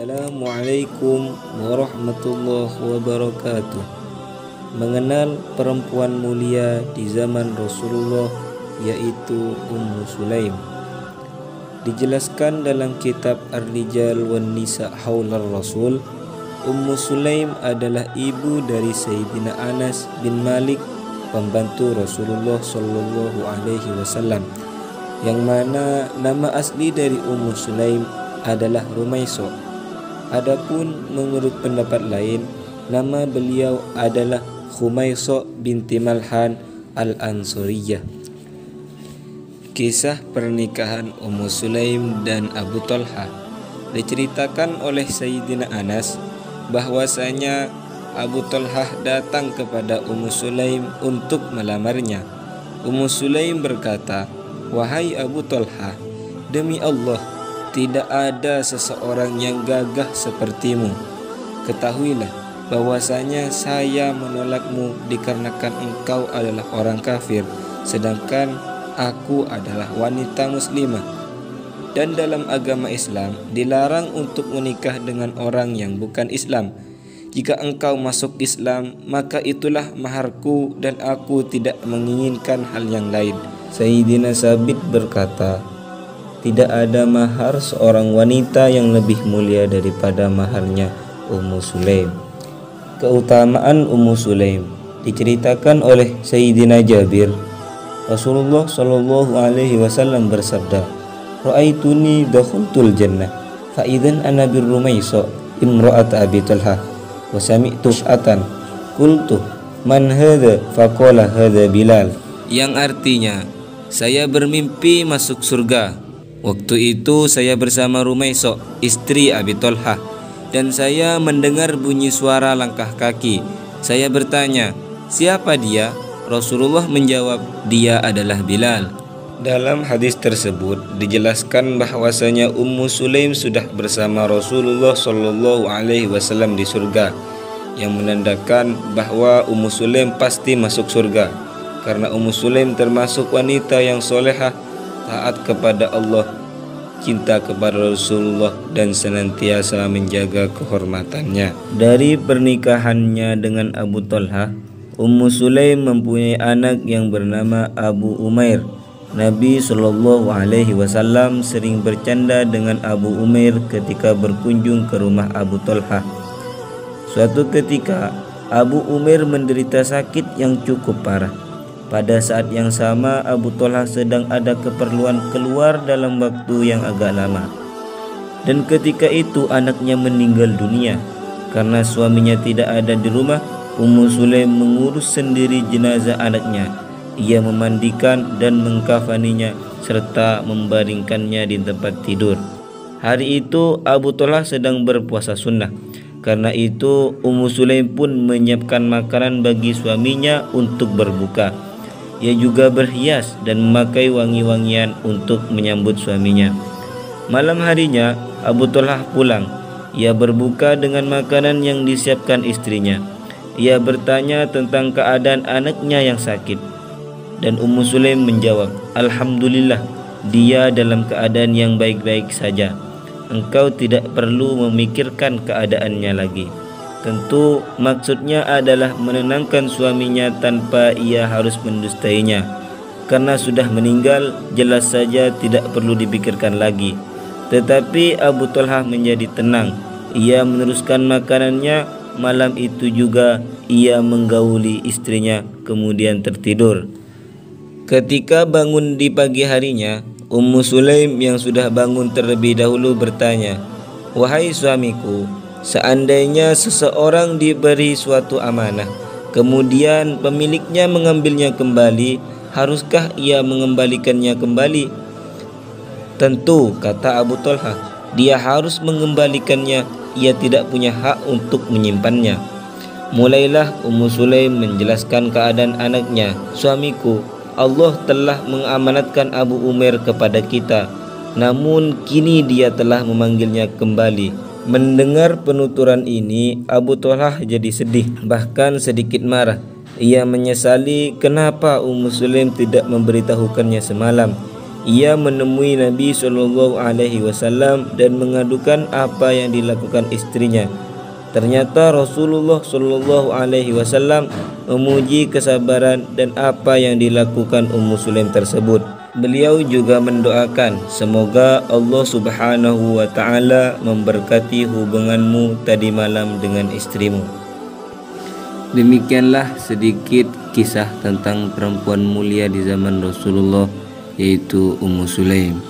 Assalamualaikum warahmatullahi wabarakatuh. Mengenal perempuan mulia di zaman Rasulullah, yaitu Ummu Sulaim. Dijelaskan dalam kitab Ar-Rijal wan Nisa Haular Rasul, Ummu Sulaim adalah ibu dari Sayyidina Anas bin Malik, pembantu Rasulullah Shallallahu Alaihi Wasallam, yang mana nama asli dari Ummu Sulaim adalah Rumaiso. Adapun menurut pendapat lain, nama beliau adalah Khumayso binti Malhan al-Ansuriyah. Kisah pernikahan Ummu Sulaim dan Abu Talha diceritakan oleh Sayyidina Anas bahwasanya Abu Talha datang kepada Ummu Sulaim untuk melamarnya. Ummu Sulaim berkata, "Wahai Abu Talha, demi Allah, tidak ada seseorang yang gagah sepertimu. Ketahuilah bahwasanya saya menolakmu dikarenakan engkau adalah orang kafir, sedangkan aku adalah wanita muslimah. Dan dalam agama Islam dilarang untuk menikah dengan orang yang bukan Islam. Jika engkau masuk Islam, maka itulah maharku dan aku tidak menginginkan hal yang lain." Sayyidina Sabit berkata, "Tidak ada mahar seorang wanita yang lebih mulia daripada maharnya Ummu Sulaim." Keutamaan Ummu Sulaim diceritakan oleh Sayyidina Jabir. Rasulullah Shallallahu Alaihi Wasallam bersabda, "Ra'aituni dakhultul jannah, fa idzan ana birrumaysa imra'at Abi Talha, wa sami'tu atan, qultu man hadza, faqala hadza Bilal." Yang artinya, saya bermimpi masuk surga. Waktu itu saya bersama Rumaiso, istri Abi Talha, dan saya mendengar bunyi suara langkah kaki. Saya bertanya, "Siapa dia?" Rasulullah menjawab, "Dia adalah Bilal." Dalam hadis tersebut dijelaskan bahwasanya Ummu Sulaim sudah bersama Rasulullah Shallallahu Alaihi Wasallam di surga, yang menandakan bahwa Ummu Sulaim pasti masuk surga, karena Ummu Sulaim termasuk wanita yang solehah, taat kepada Allah, cinta kepada Rasulullah, dan senantiasa menjaga kehormatannya. Dari pernikahannya dengan Abu Talha, Ummu Sulaim mempunyai anak yang bernama Abu Umair. Nabi Shallallahu Alaihi Wasallam sering bercanda dengan Abu Umair ketika berkunjung ke rumah Abu Talha. Suatu ketika Abu Umair menderita sakit yang cukup parah. Pada saat yang sama Abu Talha sedang ada keperluan keluar dalam waktu yang agak lama. Dan ketika itu anaknya meninggal dunia. Karena suaminya tidak ada di rumah, Ummu Sulaim mengurus sendiri jenazah anaknya. Ia memandikan dan mengkafaninya serta membaringkannya di tempat tidur. Hari itu Abu Talha sedang berpuasa sunnah. Karena itu Ummu Sulaim pun menyiapkan makanan bagi suaminya untuk berbuka. Ia juga berhias dan memakai wangi-wangian untuk menyambut suaminya. Malam harinya Abu Talha pulang. Ia berbuka dengan makanan yang disiapkan istrinya. Ia bertanya tentang keadaan anaknya yang sakit. Dan Ummu Sulaim menjawab, "Alhamdulillah, dia dalam keadaan yang baik-baik saja. Engkau tidak perlu memikirkan keadaannya lagi." Tentu maksudnya adalah menenangkan suaminya tanpa ia harus mendustainya. Karena sudah meninggal, jelas saja tidak perlu dipikirkan lagi. Tetapi Abu Talha menjadi tenang. Ia meneruskan makanannya. Malam itu juga ia menggauli istrinya, kemudian tertidur. Ketika bangun di pagi harinya, Ummu Sulaim yang sudah bangun terlebih dahulu bertanya, "Wahai suamiku, seandainya seseorang diberi suatu amanah, kemudian pemiliknya mengambilnya kembali, haruskah ia mengembalikannya kembali?" "Tentu," kata Abu Talha, "dia harus mengembalikannya. Ia tidak punya hak untuk menyimpannya." Mulailah Ummu Sulaim menjelaskan keadaan anaknya. "Suamiku, Allah telah mengamanatkan Abu Umair kepada kita, namun kini dia telah memanggilnya kembali." Mendengar penuturan ini, Abu Talha jadi sedih, bahkan sedikit marah. Ia menyesali kenapa Ummu Sulaim tidak memberitahukannya semalam. Ia menemui Nabi SAW dan mengadukan apa yang dilakukan istrinya. Ternyata Rasulullah SAW memuji kesabaran dan apa yang dilakukan Ummu Sulaim tersebut. Beliau juga mendoakan semoga Allah Subhanahu wa Ta'ala memberkati hubunganmu tadi malam dengan istrimu. Demikianlah sedikit kisah tentang perempuan mulia di zaman Rasulullah, yaitu Ummu Sulaim.